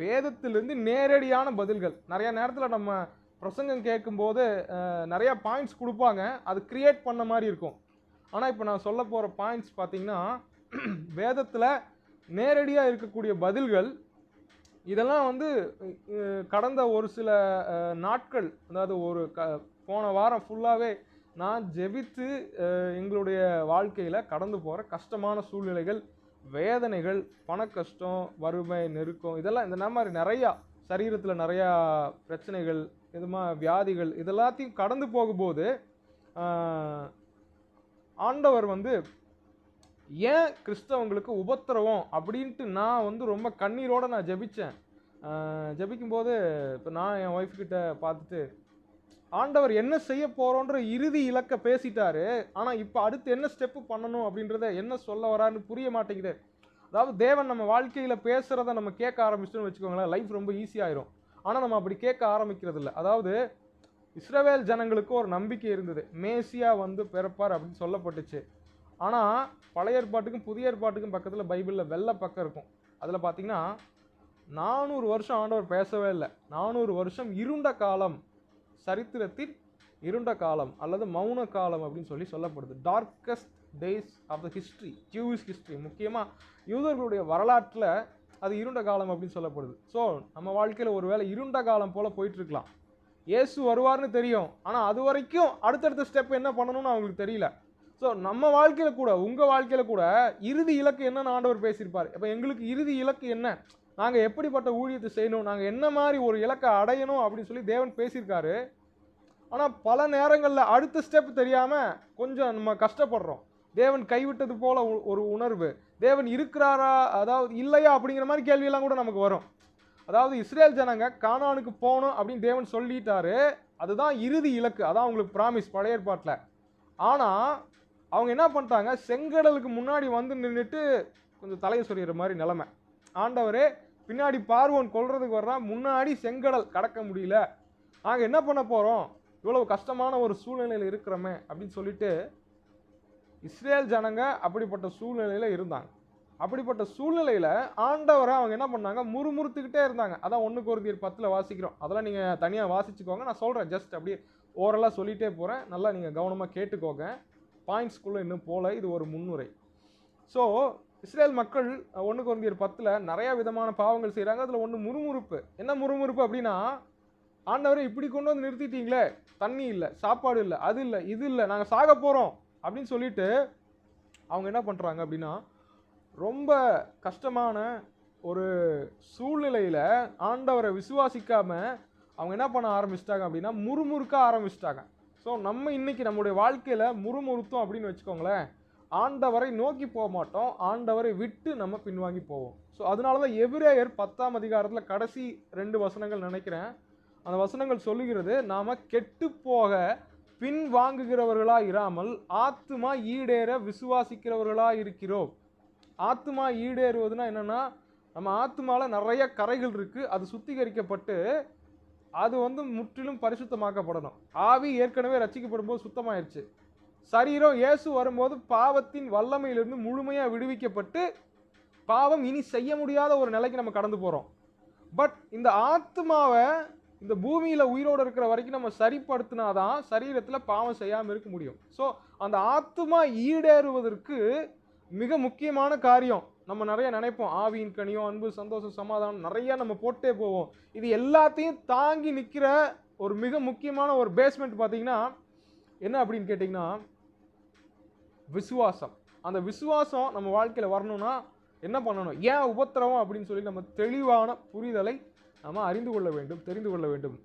வேதத்திலிருந்து நேரடியான பதில்கள். நெறைய நேரத்துல நம்ம பிரசங்கம் கேட்கும்போது நெறைய பாயிண்ட்ஸ் குடுப்பாங்க. அது கிரியேட் பண்ண மாரி இருக்கும். ஆனா, இப்ப நான் சொல்லப் போற பாயிண்ட்ஸ் பார்த்தீங்கன்னா, வேதத்துல நேரடியா இருக்கக்கூடிய பதில்கள். இதெல்லாம் வந்து கடந்த ஒரு சில நாட்கள், அதாவது போன வாரம் ஃபுல்லாவே நான் ஜெபித்து எங்களுடைய வாழ்க்கையில கடந்து போற கஷ்டமான சூழ்நிலைகள், வேதனைகள், பணக்கஷ்டம், வறுமை, நெருக்கம் இதெல்லாம் இந்த மாரி நெறையா சரீரத்தில நெறையா பிரச்சனைகள், வியாதிகள் இது எல்லாத்தையும் கடந்து போகும்போது, ஆ ஆண்டவர் வந்து ஏன் கிறிஸ்தவங்களுக்கு உபத்திரவம் அப்படின்ட்டு நான் வந்து ரொம்ப கண்ணீரோட நான் ஜெபிச்சேன். ஜெபிக்கும்போது இப்ப நான் என் ஒய்ஃப் கிட்ட பார்த்துட்டு, ஆண்டவர் என்ன செய்ய போறோன்ற இறுதி இலக்க பேசிட்டாரு. ஆனா இப்ப அடுத்து என்ன ஸ்டெப் பண்ணணும் அப்படின்றத என்ன சொல்ல வராருன்னு புரிய மாட்டேங்குது. அதாவது தேவன் நம்ம வாழ்க்கையில பேசுறத நம்ம கேட்க ஆரம்பிச்சிட்டோம்னு வச்சுக்கோங்களேன், லைஃப் ரொம்ப ஈஸி ஆயிரும். ஆனா நம்ம அப்படி கேட்க ஆரம்பிக்கிறது இல்ல. அதாவது இஸ்ரவேல் ஜனங்களுக்கு ஒரு நம்பிக்கை இருந்தது. மேசியா வந்து பிறப்பார் அப்படின்னு சொல்லப்பட்டுச்சு. ஆனா பழைய ஏற்பாட்டுக்கும் புதிய ஏற்பாட்டுக்கும் பக்கத்துல பைபிள்ல வெள்ள பக்கம் இருக்கும். அதுல பார்த்தீங்கன்னா 400 வருஷம் ஆண்டவர் பேசவே இல்ல. 400 வருஷம் இருண்ட காலம். சரித்திரத்தின் இருண்ட காலம் அல்லது மௌன காலம் அப்படின்னு சொல்லப்படுது. Darkest days of the history, Jewish history. முக்கியமா யூதர்களுடைய வரலாற்றுல அது இருண்ட காலம் அப்படின்னு சொல்லப்படுது. ஸோ நம்ம வாழ்க்கையில ஒருவேளை இருண்ட காலம் போல போயிட்டு இருக்கலாம். இயேசு வருவார்னு தெரியும். ஆனா அது வரைக்கும் அடுத்தடுத்த ஸ்டெப் என்ன பண்ணணும்னு அவங்களுக்கு தெரியல. ஸோ நம்ம வாழ்க்கையில கூட, உங்க வாழ்க்கையில கூட இறுதி இலக்கு என்னன்னு ஆண்டவர் பேசியிருப்பார். அப்ப எங்களுக்கு இறுதி இலக்கு என்ன? நாங்க எப்படிப்பட்ட ஊழியத்தை செய்யணும்? நாங்க என்ன மாரி ஒரு இலக்கை அடையணும் அப்படின்னு சொல்லி தேவன் பேசியிருக்காரு. ஆனா பல நேரங்கள்ல அடுத்த ஸ்டெப் தெரியாம கொஞ்சம் நம்ம கஷ்டப்படுறோம். தேவன் கைவிட்டது போல ஒரு உணர்வு. தேவன் இருக்கிறாரா? அதாவது இல்லையா? அப்படிங்கிற மாரி கேள்வியெல்லாம் கூட நமக்கு வரும். அதாவது இஸ்ரேல் ஜனங்க கானானுக்கு போணும் அப்படின்னு தேவன் சொல்லிட்டாரு. அதுதான் இறுதி இலக்கு. அதான் அவங்களுக்கு பிராமிஸ் பழைய ஏற்பாட்டுல. ஆனா அவங்க என்ன பண்ணிட்டாங்க? செங்கடலுக்கு முன்னாடி வந்து நின்னுட்டு கொஞ்சம் தலைய சொறியிற மாரி நிலைமை. ஆண்டவரே பின்னாடி பார்வோன் கொல்றதுக்கு வர்றான். முன்னாடி செங்கடல் கடக்க முடியல. நாங்க என்ன பண்ண போறோம்? இவ்வளவு கஷ்டமான ஒரு சூழ்நிலையில இருக்கிறோமே அப்படின்னு சொல்லிட்டு இஸ்ரேல் ஜனங்க அப்படிப்பட்ட சூழ்நிலையில இருந்தாங்க. அப்படிப்பட்ட சூழ்நிலையில ஆண்டவரை அவங்க என்ன பண்ணாங்க? முறுமுறுத்துக்கிட்டே இருந்தாங்க. அதான் 1 கொரிந்தியர் 10ல வாசிக்கிறோம். அதெல்லாம் நீங்க தனியா வாசிச்சுக்கோங்க. நான் சொல்றேன். ஜஸ்ட் அப்படியே ஓரலா சொல்லிட்டே போறேன். நல்லா நீங்க கவனமா கேட்டுக்கோங்க. பாயிண்ட்ஸ்குள்ள இன்னும் போல. இது ஒரு முன்னுரை. ஸோ இஸ்ரேல் மக்கள் 1 கொரிந்தியர் 10ல நிறைய விதமான பாவங்கள் செய்றாங்க. அதுல ஒண்ணு முறுமுறுப்பு. என்ன முறுமுறுப்பு அப்படின்னா, ஆண்டவரே இப்படி கொண்டு வந்து நிறுத்திட்டீங்களே, தண்ணி இல்ல, சாப்பாடு இல்ல, அது இல்ல, இது இல்ல, நாங்க சாக போறோம் அப்படின்னு சொல்லிட்டு அவங்க என்ன பண்றாங்க அப்படின்னா, ரொம்ப கஷ்டமான ஒரு சூழ்நிலையில ஆண்டவரை விசுவாசிக்காம அவங்க என்ன பண்ண ஆரம்பிச்சிட்டாங்க அப்படின்னா, முறுமுறுக்க ஆரம்பிச்சிட்டாங்க. ஸோ நம்ம இன்னைக்கு நம்முடைய வாழ்க்கையில முறுமுறுத்தோம் அப்படின்னு வச்சுக்கோங்களேன், ஆண்டவரை நோக்கி போக மாட்டோம். ஆண்டவரை விட்டு நம்ம பின்வாங்கி போவோம். ஸோ அதனால தான் எபிரேயர் 10ஆம் அதிகாரத்துல கடைசி 2 வசனங்கள் நினைக்கிறேன். அந்த வசனங்கள் சொல்லுகிறது, நாம கெட்டு போக பின்வாங்குகிறவர்களா இராமல் ஆத்துமா ஈடேற விசுவாசிக்கிறவர்களா இருக்கிறோம். ஆத்துமா ஈடேறுவதுன்னா என்னன்னா, நம்ம ஆத்துமால நிறைய கரைகள் இருக்கு. அது சுத்திகரிக்கப்பட்டு அது வந்து முற்றிலும் பரிசுத்தமாக்கப்படணும். ஆவி ஏற்கனவே ரட்சிக்கப்படும் போது சுத்தமாயிருச்சு. சரீரம் இயேசு வரும்போது பாவத்தின் வல்லமையிலிருந்து முழுமையா விடுவிக்கப்பட்டு பாவம் இனி செய்ய முடியாத ஒரு நிலைக்கு நம்ம கடந்து போறோம். பட் இந்த ஆத்துமாவை இந்த பூமியில உயிரோடு இருக்கிற வரைக்கும் நம்ம சரிப்படுத்தினாதான் சரீரத்துல பாவம் செய்யாம இருக்க முடியும். ஸோ அந்த ஆத்துமா ஈடேறுவதற்கு மிக முக்கியமான காரியம். நம்ம நிறைய நினைப்போம், ஆவியின் கனியோ, அன்பு, சந்தோஷம், சமாதானம் நிறைய நம்ம போட்டே போவோம். இது எல்லாத்தையும் தாங்கி நிக்கிற ஒரு மிக முக்கியமான ஒரு பேஸ்மெண்ட் பார்த்தீங்கன்னா என்ன அப்படின்னு கேட்டீங்கன்னா, விசுவாசம். அந்த விசுவாசம் நம்ம வாழ்க்கையில வரணும்னா என்ன பண்ணணும்? ஏன் உபத்திரவம் அப்படின்னு சொல்லி நம்ம தெளிவான புரிதலை நம்ம அறிந்து கொள்ள வேண்டும், தெரிந்து கொள்ள வேண்டும்.